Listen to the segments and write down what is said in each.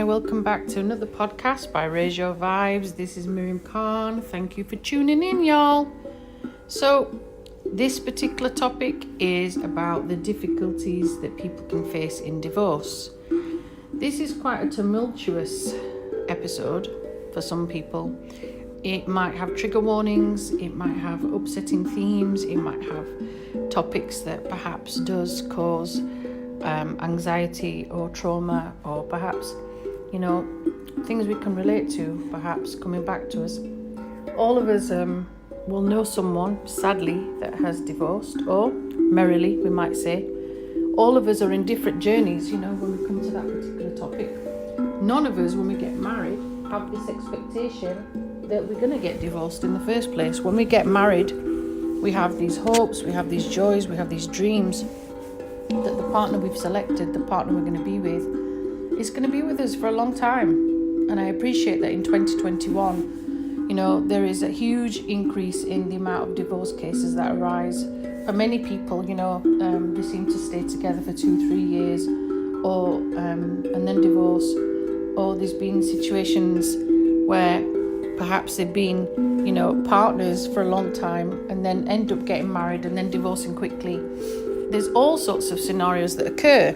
welcome back to another podcast by Raise Your Vibes. This is Miriam Khan. Thank you for tuning in, y'all. So, this particular topic is about the difficulties that people can face in divorce. This is quite a tumultuous episode for some people. It might have trigger warnings, it might have upsetting themes, it might have topics that perhaps does cause anxiety or trauma, or perhaps, things we can relate to, perhaps coming back to us. All of us will know someone, sadly, that has divorced, or merrily, we might say. All of us are in different journeys, when we come to that particular topic. None of us, when we get married, have this expectation that we're going to get divorced in the first place. When we get married, we have these hopes, we have these joys, we have these dreams that the partner we've selected, the partner we're going to be with, is going to be with us for a long time. And I appreciate that in 2021, there is a huge increase in the amount of divorce cases that arise. For many people, they seem to stay together for 2-3 years, or and then divorce. Or there's been situations where perhaps they've been, partners for a long time and then end up getting married and then divorcing quickly. There's all sorts of scenarios that occur.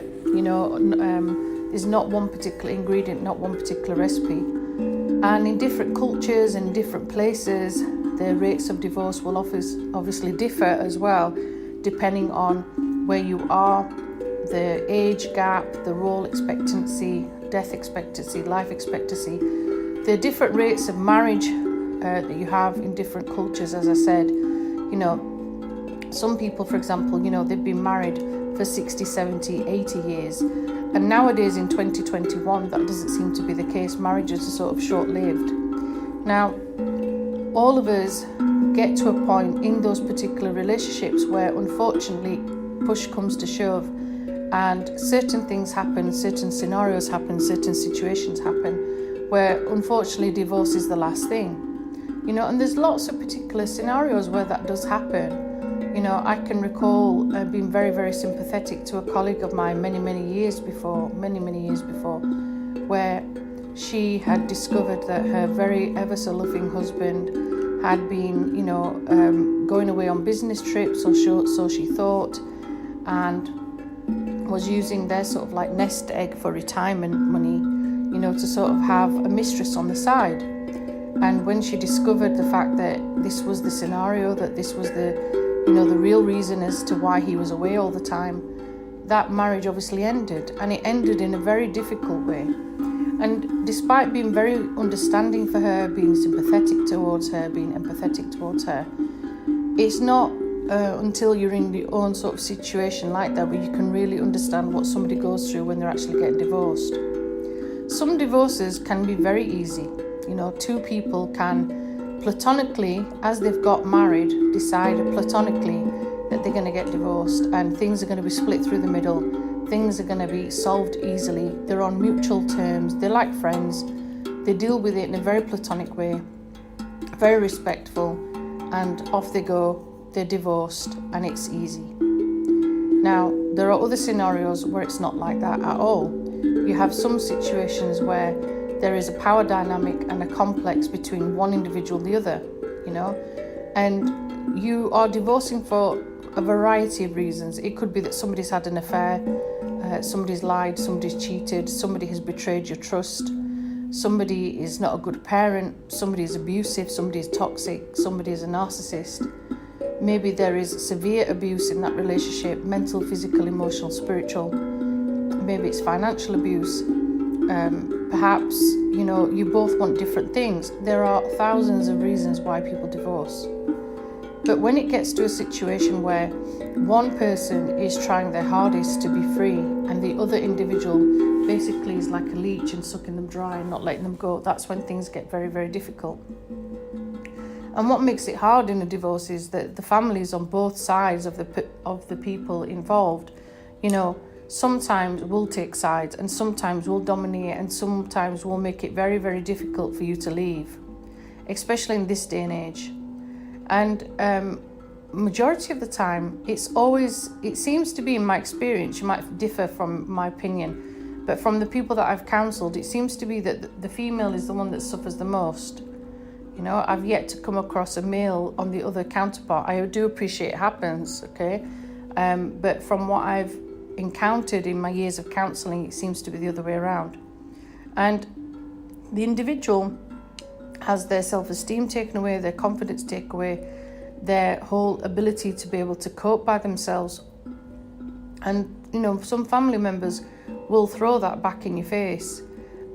There's not one particular ingredient, not one particular recipe. And in different cultures and different places, the rates of divorce will obviously differ as well, depending on where you are, the age gap, the role expectancy, death expectancy, life expectancy. The different rates of marriage that you have in different cultures, as I said, some people, for example, they've been married for 60, 70, 80 years. And nowadays in 2021, that doesn't seem to be the case. Marriages are sort of short-lived. Now, all of us get to a point in those particular relationships where, unfortunately, push comes to shove and certain things happen, certain scenarios happen, certain situations happen where, unfortunately, divorce is the last thing. And there's lots of particular scenarios where that does happen. I can recall being very, very sympathetic to a colleague of mine many years before, where she had discovered that her very ever so loving husband had been, going away on business trips, or so she thought, and was using their sort of like nest egg for retirement money, to sort of have a mistress on the side. And when she discovered the fact that this was the scenario, that this was the real reason as to why he was away all the time, that marriage obviously ended, and it ended in a very difficult way. And despite being very understanding for her, being sympathetic towards her, being empathetic towards her, it's not until you're in your own sort of situation like that where you can really understand what somebody goes through when they're actually getting divorced. Some divorces can be very easy. Two people can platonically, as they've got married, decide platonically that they're going to get divorced, and things are going to be split through the middle. Things are going to be solved easily. They're on mutual terms. They're like friends. They deal with it in a very platonic way, very respectful, and off they go. They're divorced, and it's easy. Now, there are other scenarios where it's not like that at all. You have some situations where there is a power dynamic and a complex between one individual and the other, and you are divorcing for a variety of reasons. It could be that somebody's had an affair, somebody's lied, somebody's cheated, somebody has betrayed your trust, somebody is not a good parent, somebody is abusive, somebody is toxic, somebody is a narcissist. Maybe there is severe abuse in that relationship, mental, physical, emotional, spiritual. Maybe it's financial abuse. Perhaps, you both want different things. There are thousands of reasons why people divorce. But when it gets to a situation where one person is trying their hardest to be free and the other individual basically is like a leech and sucking them dry and not letting them go, that's when things get very, very difficult. And what makes it hard in a divorce is that the families on both sides of the people involved, sometimes will take sides, and sometimes will dominate, and sometimes will make it very, very difficult for you to leave, especially in this day and age. And majority of the time, it seems to be, in my experience, you might differ from my opinion, But from the people that I've counselled, it seems to be that the female is the one that suffers the most. You know, I've yet to come across a male on the other counterpart. I do appreciate it happens, okay? But from what I've encountered in my years of counselling, it seems to be the other way around. And the individual has their self-esteem taken away, their confidence taken away, their whole ability to be able to cope by themselves. And, you know, some family members will throw that back in your face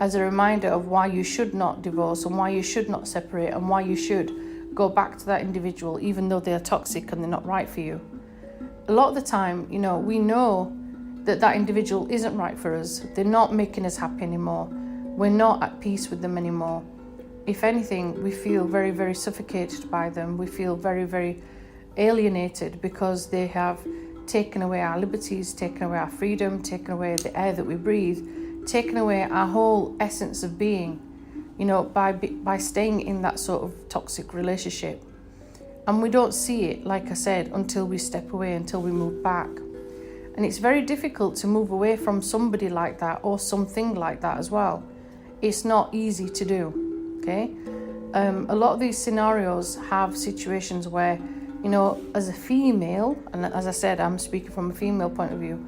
as a reminder of why you should not divorce and why you should not separate and why you should go back to that individual even though they're toxic and they're not right for you. A lot of the time, you know, we know that individual isn't right for us. They're not making us happy anymore. We're not at peace with them anymore. If anything, we feel very, very suffocated by them. We feel very, very alienated because they have taken away our liberties, taken away our freedom, taken away the air that we breathe, taken away our whole essence of being, you know, by staying in that sort of toxic relationship. And we don't see it, like I said, until we step away, until we move back. And it's very difficult to move away from somebody like that or something like that as well. It's not easy to do, okay? A lot of these scenarios have situations where, you know, as a female, and as I said, I'm speaking from a female point of view,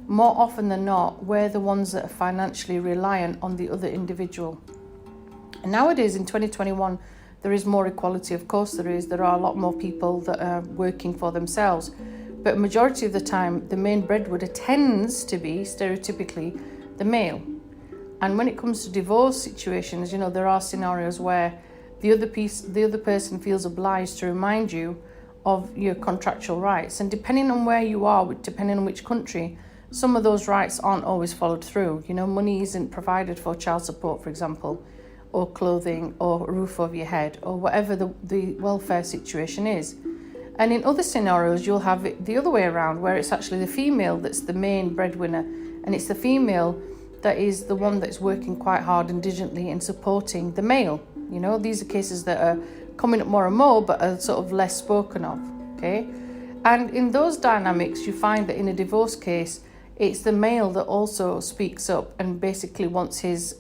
more often than not, we're the ones that are financially reliant on the other individual. And nowadays in 2021, there is more equality, of course there is. There are a lot more people that are working for themselves. But majority of the time, the main breadwinner tends to be, stereotypically, the male. And when it comes to divorce situations, you know, there are scenarios where the other person feels obliged to remind you of your contractual rights. And depending on where you are, depending on which country, some of those rights aren't always followed through. You know, money isn't provided for child support, for example, or clothing, or a roof over your head, or whatever the welfare situation is. And in other scenarios, you'll have it the other way around, where it's actually the female that's the main breadwinner, and it's the female that is the one that's working quite hard and diligently in supporting the male. You know, these are cases that are coming up more and more, but are sort of less spoken of, okay? And in those dynamics, you find that in a divorce case, it's the male that also speaks up and basically wants his,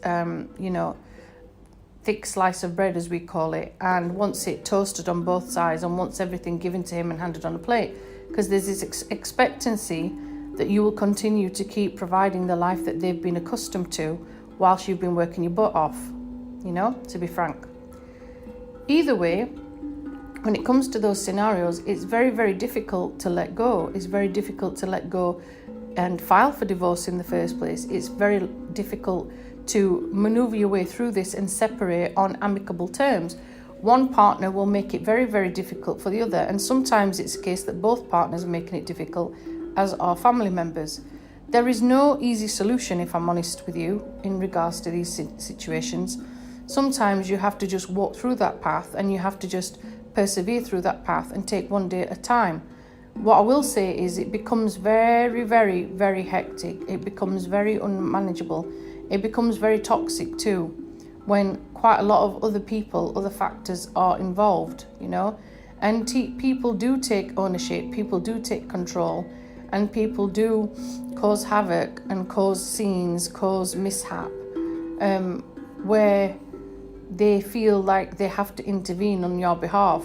thick slice of bread, as we call it, and wants it toasted on both sides and wants everything given to him and handed on a plate, because there's this expectancy that you will continue to keep providing the life that they've been accustomed to whilst you've been working your butt off, you know, to be frank. Either way, when it comes to those scenarios, it's very, very difficult to let go. It's very difficult to let go and file for divorce in the first place. It's very difficult to maneuver your way through this and separate on amicable terms. One partner will make it very, very difficult for the other, and sometimes it's a case that both partners are making it difficult, as are family members. There is no easy solution, if I'm honest with you, in regards to these situations. Sometimes you have to just walk through that path, and you have to just persevere through that path and take one day at a time. What I will say is it becomes very, very, very hectic. It becomes very unmanageable. It becomes very toxic too, when quite a lot of other people, other factors are involved, you know. And people do take ownership, people do take control, and people do cause havoc and cause scenes, cause mishap, where they feel like they have to intervene on your behalf.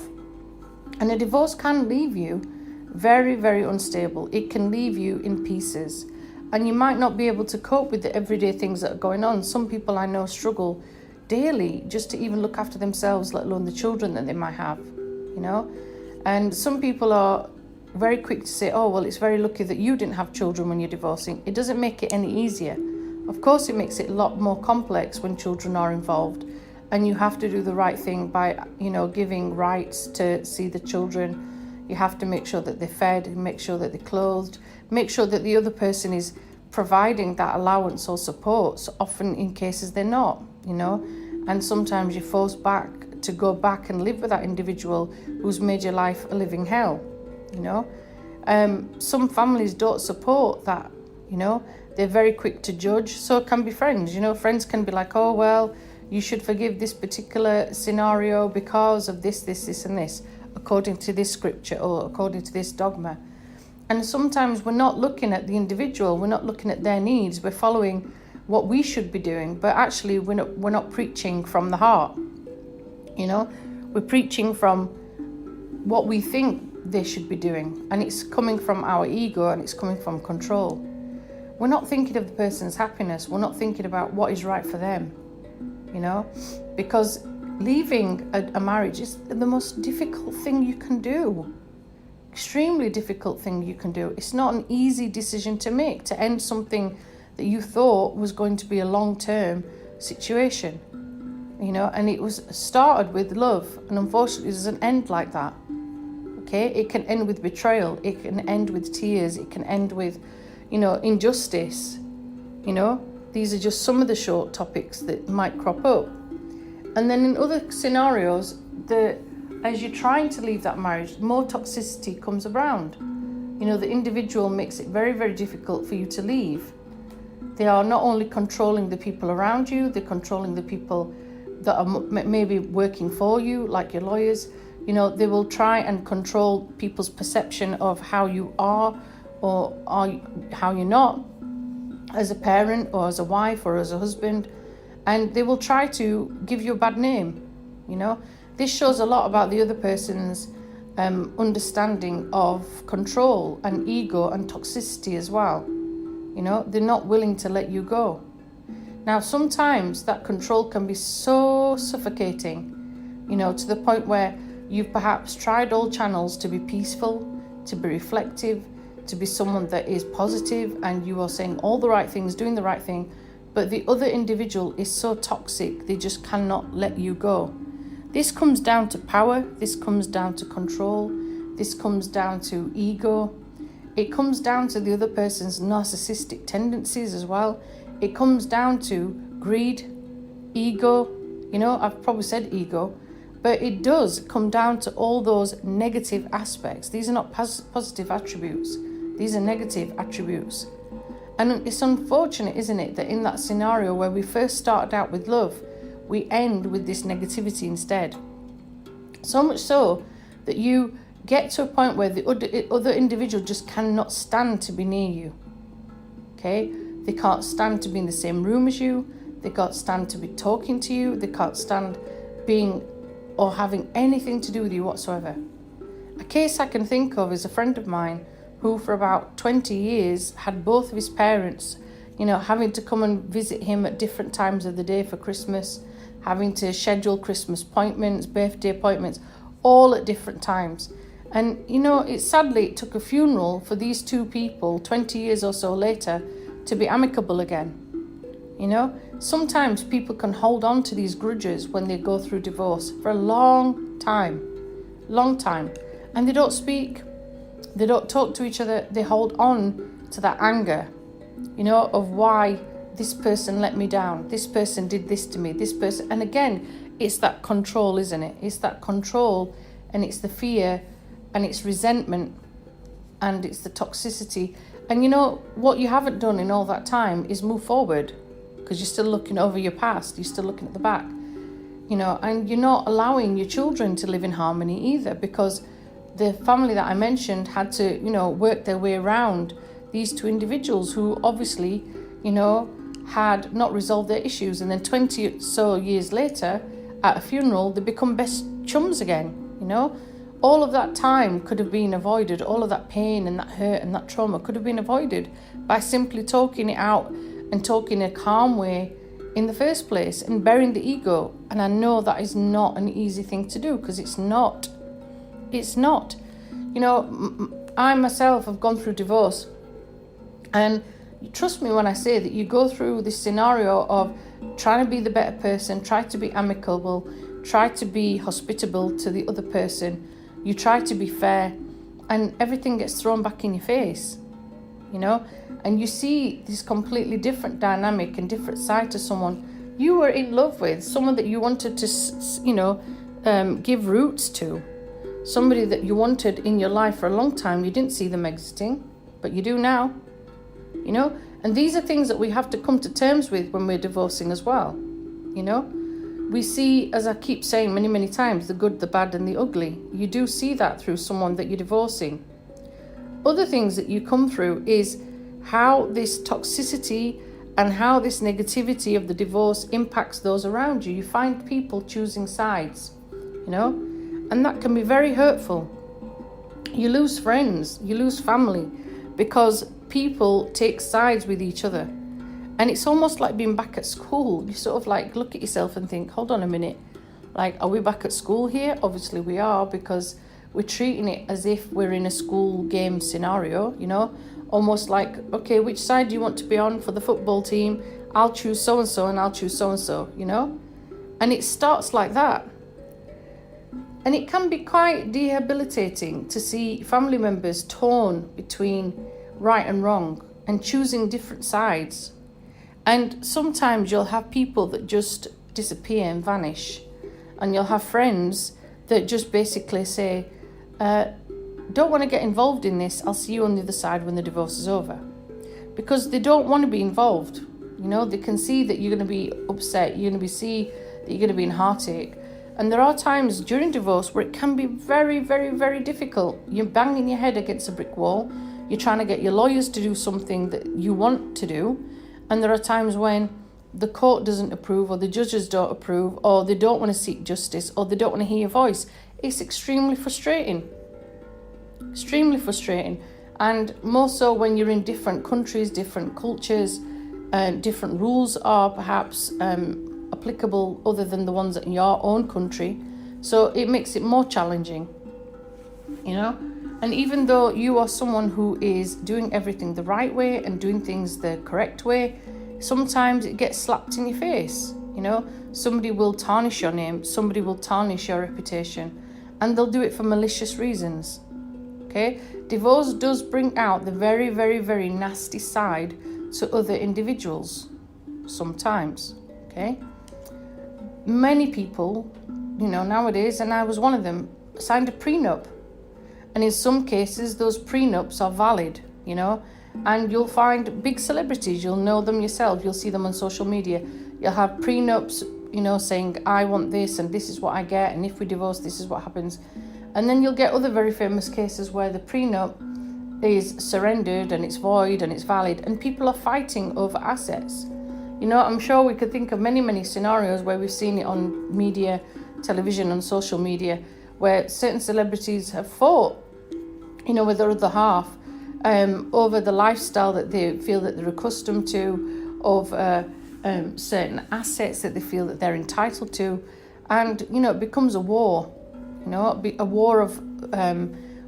And a divorce can leave you very, very unstable. It can leave you in pieces. And you might not be able to cope with the everyday things that are going on. Some people I know struggle daily just to even look after themselves, let alone the children that they might have, you know. And some people are very quick to say, oh, well, it's very lucky that you didn't have children when you're divorcing. It doesn't make it any easier. Of course, it makes it a lot more complex when children are involved. And you have to do the right thing by, you know, giving rights to see the children. You have to make sure that they're fed, make sure that they're clothed, make sure that the other person is providing that allowance or support. So often in cases they're not, you know, and sometimes you're forced back to go back and live with that individual who's made your life a living hell, you know. Some families don't support that, you know. They're very quick to judge. So can be friends, you know. Friends can be like, oh, well, you should forgive this particular scenario because of this, and this, according to this scripture or according to this dogma. And sometimes we're not looking at the individual, we're not looking at their needs, we're following what we should be doing, but actually we're not preaching from the heart. We're preaching from what we think they should be doing, and it's coming from our ego, and it's coming from control. We're not thinking of the person's happiness. We're not thinking about what is right for them, because leaving a marriage is the most difficult thing you can do. Extremely difficult thing you can do. It's not an easy decision to make, to end something that you thought was going to be a long-term situation, and it was started with love, and unfortunately it doesn't end like that. Okay, it can end with betrayal, it can end with tears, it can end with, injustice. These are just some of the short topics that might crop up. And then in other scenarios, as you're trying to leave that marriage, more toxicity comes around. The individual makes it very, very difficult for you to leave. They are not only controlling the people around you, they're controlling the people that are maybe working for you, like your lawyers. They will try and control people's perception of how you are or how you're not as a parent or as a wife or as a husband. And they will try to give you a bad name. This shows a lot about the other person's understanding of control and ego and toxicity as well. They're not willing to let you go. Now, sometimes that control can be so suffocating, to the point where you've perhaps tried all channels to be peaceful, to be reflective, to be someone that is positive, and you are saying all the right things, doing the right thing, but the other individual is so toxic, they just cannot let you go. This comes down to power, this comes down to control, this comes down to ego. It comes down to the other person's narcissistic tendencies as well. It comes down to greed, ego. I've probably said ego, but it does come down to all those negative aspects. These are not positive attributes. These are negative attributes. And it's unfortunate, isn't it, that in that scenario where we first started out with love, we end with this negativity instead. So much so that you get to a point where the other individual just cannot stand to be near you. Okay? They can't stand to be in the same room as you. They can't stand to be talking to you. They can't stand being or having anything to do with you whatsoever. A case I can think of is a friend of mine who for about 20 years had both of his parents, having to come and visit him at different times of the day for Christmas, having to schedule Christmas appointments, birthday appointments, all at different times. And, it took a funeral for these two people 20 years or so later to be amicable again. Sometimes people can hold on to these grudges when they go through divorce for a long time, and they don't speak, they don't talk to each other, they hold on to that anger, of why this person let me down, this person did this to me, this person, and again, it's that control, isn't it? It's that control, and it's the fear, and it's resentment, and it's the toxicity. And what you haven't done in all that time is move forward, because you're still looking over your past, you're still looking at the back, and you're not allowing your children to live in harmony either, because the family that I mentioned had to, work their way around these two individuals who obviously, had not resolved their issues. And then 20 or so years later, at a funeral, they become best chums again, All of that time could have been avoided. All of that pain and that hurt and that trauma could have been avoided by simply talking it out and talking in a calm way in the first place and burying the ego. And I know that is not an easy thing to do, because it's not. It's not. I myself have gone through divorce, and trust me when I say that you go through this scenario of trying to be the better person, try to be amicable, try to be hospitable to the other person, you try to be fair, and everything gets thrown back in your face, and you see this completely different dynamic and different side to someone you were in love with, someone that you wanted to, give roots to, somebody that you wanted in your life for a long time. You didn't see them exiting, but you do now, and these are things that we have to come to terms with when we're divorcing as well. We see, as I keep saying many, many times, the good, the bad, and the ugly. You do see that through someone that you're divorcing. Other things that you come through is how this toxicity and how this negativity of the divorce impacts those around you. You find people choosing sides, and that can be very hurtful. You lose friends, you lose family, because people take sides with each other. And it's almost like being back at school. You sort of like look at yourself and think, hold on a minute, like, are we back at school here? Obviously we are, because we're treating it as if we're in a school game scenario, almost like, okay, which side do you want to be on for the football team? I'll choose so-and-so and I'll choose so-and-so, And it starts like that. And it can be quite debilitating to see family members torn between right and wrong and choosing different sides. And sometimes you'll have people that just disappear and vanish. And you'll have friends that just basically say, don't want to get involved in this. I'll see you on the other side when the divorce is over. Because they don't want to be involved. They can see that you're going to be upset. You're going to see that you're going to be in heartache. And there are times during divorce where it can be very, very, very difficult. You're banging your head against a brick wall. You're trying to get your lawyers to do something that you want to do. And there are times when the court doesn't approve, or the judges don't approve, or they don't want to seek justice, or they don't want to hear your voice. It's extremely frustrating. Extremely frustrating. And more so when you're in different countries, different cultures, different rules are perhaps applicable other than the ones in your own country. So it makes it more challenging, And even though you are someone who is doing everything the right way and doing things the correct way, sometimes it gets slapped in your face, Somebody will tarnish your name, somebody will tarnish your reputation, and they'll do it for malicious reasons, okay? Divorce does bring out the very, very, very nasty side to other individuals, sometimes, okay? Many people, nowadays, and I was one of them, signed a prenup. And in some cases, those prenups are valid, and you'll find big celebrities, you'll know them yourself, you'll see them on social media. You'll have prenups, saying, I want this and this is what I get, and if we divorce, this is what happens. And then you'll get other very famous cases where the prenup is surrendered and it's void and it's valid, and people are fighting over assets. I'm sure we could think of many, many scenarios where we've seen it on media, television, and social media, where certain celebrities have fought, with their other half, over the lifestyle that they feel that they're accustomed to, of certain assets that they feel that they're entitled to. And, it becomes a war, a war of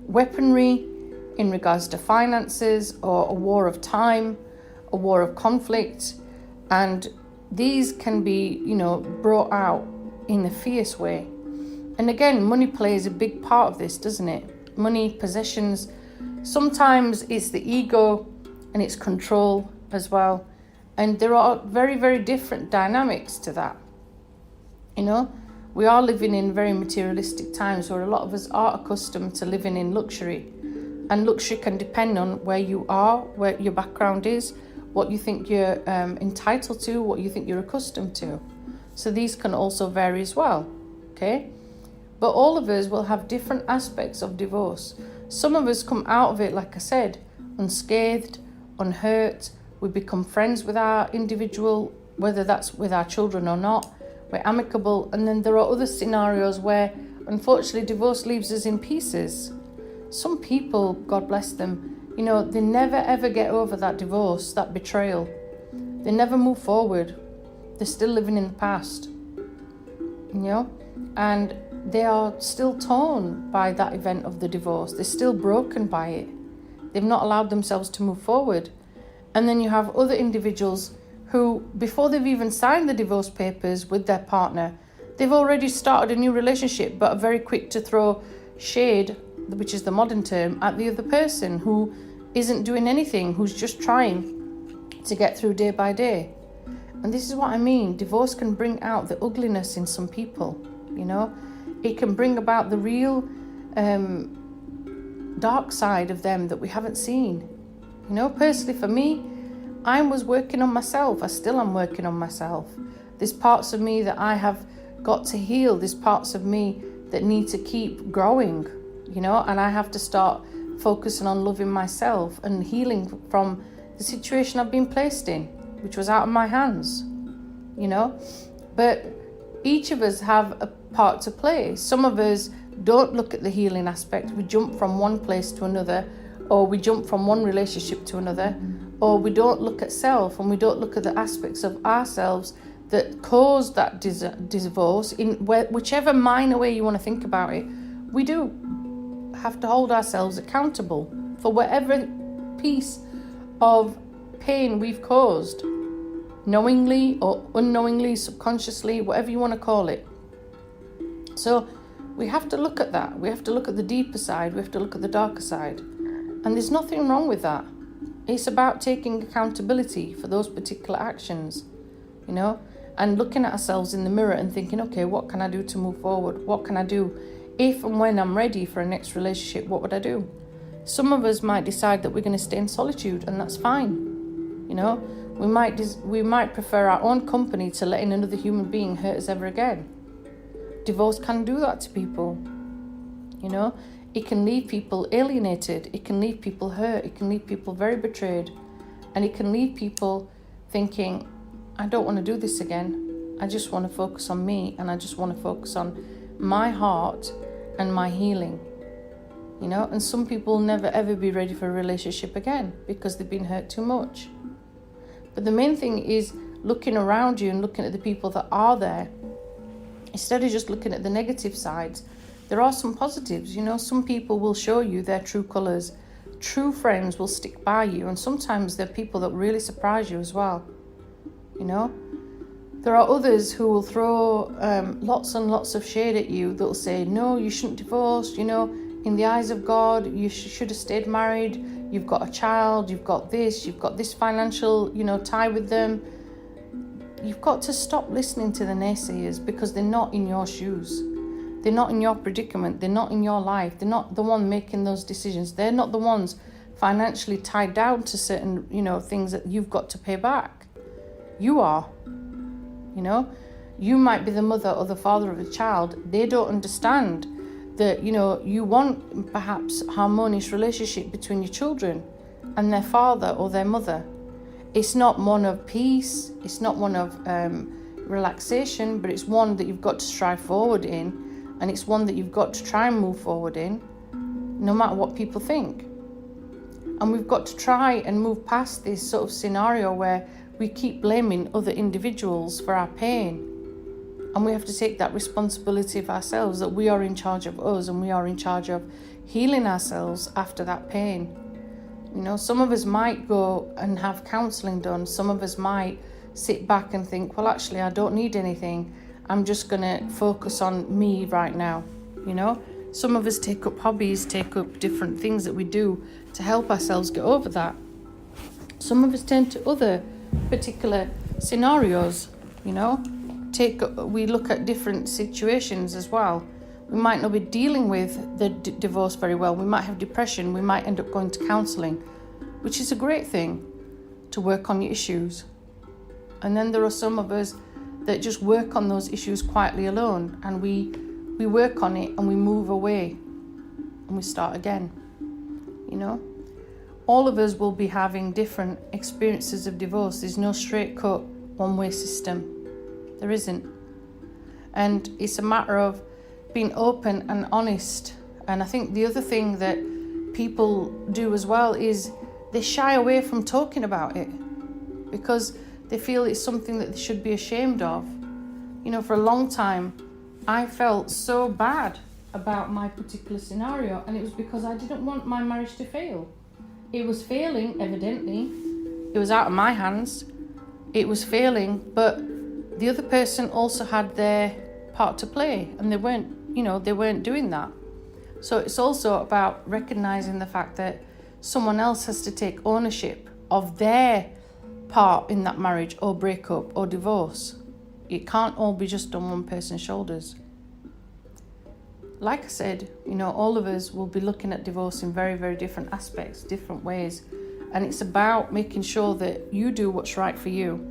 weaponry in regards to finances, or a war of time, a war of conflict. And these can be, brought out in a fierce way. And again, money plays a big part of this, doesn't it? Money, possessions. Sometimes it's the ego and it's control as well. And there are very, very different dynamics to that. We are living in very materialistic times where a lot of us are accustomed to living in luxury. And luxury can depend on where you are, where your background is, what you think you're entitled to, what you think you're accustomed to. So these can also vary as well, okay? But all of us will have different aspects of divorce. Some of us come out of it, like I said, unscathed, unhurt. We become friends with our individual, whether that's with our children or not. We're amicable. And then there are other scenarios where, unfortunately, divorce leaves us in pieces. Some people, God bless them, they never ever get over that divorce, that betrayal. They never move forward. They're still living in the past, and they are still torn by that event of the divorce. They're still broken by it. They've not allowed themselves to move forward. And then you have other individuals who, before they've even signed the divorce papers with their partner, they've already started a new relationship, but are very quick to throw shade, which is the modern term, at the other person who isn't doing anything, who's just trying to get through day by day. And this is what I mean. Divorce can bring out the ugliness in some people, It can bring about the real dark side of them that we haven't seen. Personally for me, I was working on myself. I still am working on myself. There's parts of me that I have got to heal. There's parts of me that need to keep growing, and I have to start focusing on loving myself and healing from the situation I've been placed in. which was out of my hands, you know. But each of us have a part to play. Some of us don't look at the healing aspect. We jump from one place to another, or we jump from one relationship to another, or we don't look at self, and we don't look at the aspects of ourselves that caused that divorce in whichever minor way you want to think about it. We do have to hold ourselves accountable for whatever piece of pain we've caused, knowingly or unknowingly, subconsciously, whatever you want to call it. So we have to look at that. We have to look at the deeper side. We have to look at the darker side. And there's nothing wrong with that. It's about taking accountability for those particular actions, you know, and looking at ourselves in the mirror and thinking, okay, what can I do to move forward? What can I do if and when I'm ready for a next relationship? What would I do? Some of us might decide that we're going to stay in solitude, and that's fine. You know, we might prefer our own company to letting another human being hurt us ever again. Divorce can do that to people. You know, it can leave people alienated. It can leave people hurt. It can leave people very betrayed, and it can leave people thinking, I don't want to do this again. I just want to focus on me, and I just want to focus on my heart and my healing. You know, and some people will never ever be ready for a relationship again because they've been hurt too much. But the main thing is looking around you and looking at the people that are there, instead of just looking at the negative sides. There are some positives. You know, some people will show you their true colours. True friends will stick by you, and sometimes they're people that really surprise you as well. You know, there are others who will throw lots and lots of shade at you. That will say, no, you shouldn't divorce. You know, in the eyes of God, you should have stayed married. You've got a child. You've got this financial, you know, tie with them. You've got to stop listening to the naysayers, because they're not in your shoes. They're not in your predicament. They're not in your life. They're not the one making those decisions. They're not the ones financially tied down to certain, you know, things that you've got to pay back. You are. You know, you might be the mother or the father of a child. They don't understand that, you know, you want perhaps harmonious relationship between your children and their father or their mother. It's not one of peace. It's not one of relaxation, but it's one that you've got to strive forward in. And it's one that you've got to try and move forward in, no matter what people think. And we've got to try and move past this sort of scenario where we keep blaming other individuals for our pain. And we have to take that responsibility of ourselves, that we are in charge of us and we are in charge of healing ourselves after that pain. You know, some of us might go and have counselling done. Some of us might sit back and think, well, actually, I don't need anything. I'm just going to focus on me right now, you know. Some of us take up hobbies, take up different things that we do to help ourselves get over that. Some of us turn to other particular scenarios, you know. We look at different situations as well. We might not be dealing with the divorce very well. We might have depression. We might end up going to counselling, which is a great thing to work on your issues. And then there are some of us that just work on those issues quietly alone, and we work on it and we move away and we start again. You know, all of us will be having different experiences of divorce. There's no straight cut one-way system. There isn't. And it's a matter of being open and honest. And I think the other thing that people do as well is they shy away from talking about it because they feel it's something that they should be ashamed of. You know, for a long time, I felt so bad about my particular scenario, and it was because I didn't want my marriage to fail. It was failing, evidently. It was out of my hands. It was failing, but the other person also had their part to play, and they weren't doing that. So it's also about recognizing the fact that someone else has to take ownership of their part in that marriage or breakup or divorce. It can't all be just on one person's shoulders. Like I said, you know, all of us will be looking at divorce in very, very different aspects, different ways. And it's about making sure that you do what's right for you.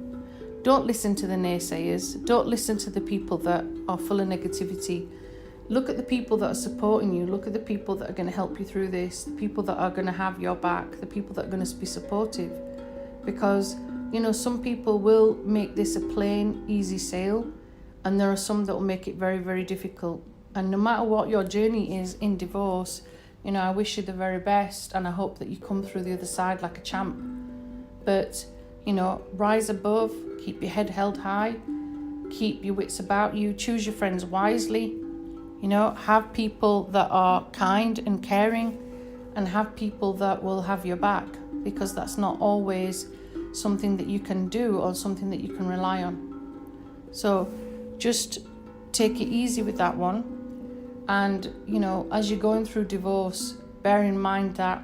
Don't listen to the naysayers. Don't listen to the people that are full of negativity. Look at the people that are supporting you. Look at the people that are going to help you through this, the people that are going to have your back, the people that are going to be supportive. Because some people will make this a plain, easy sail, and there are some that will make it very, very difficult. And no matter what your journey is in divorce, I wish you the very best, and I hope that you come through the other side like a champ. But, rise above, keep your head held high, keep your wits about you, choose your friends wisely, have people that are kind and caring, and have people that will have your back, because that's not always something that you can do or something that you can rely on. So just take it easy with that one. And, as you're going through divorce, bear in mind that,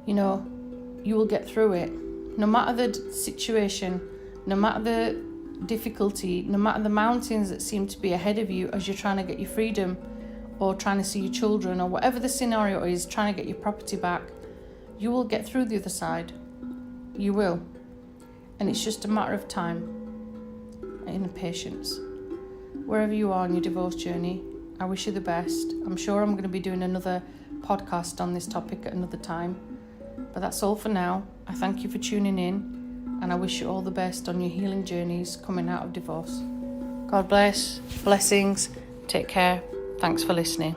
you will get through it. No matter the situation, no matter the difficulty, no matter the mountains that seem to be ahead of you as you're trying to get your freedom or trying to see your children or whatever the scenario is, trying to get your property back, you will get through the other side. You will. And it's just a matter of time and patience. Wherever you are on your divorce journey, I wish you the best. I'm sure I'm going to be doing another podcast on this topic at another time. But that's all for now. I thank you for tuning in, and I wish you all the best on your healing journeys coming out of divorce. God bless. Blessings. Take care. Thanks for listening.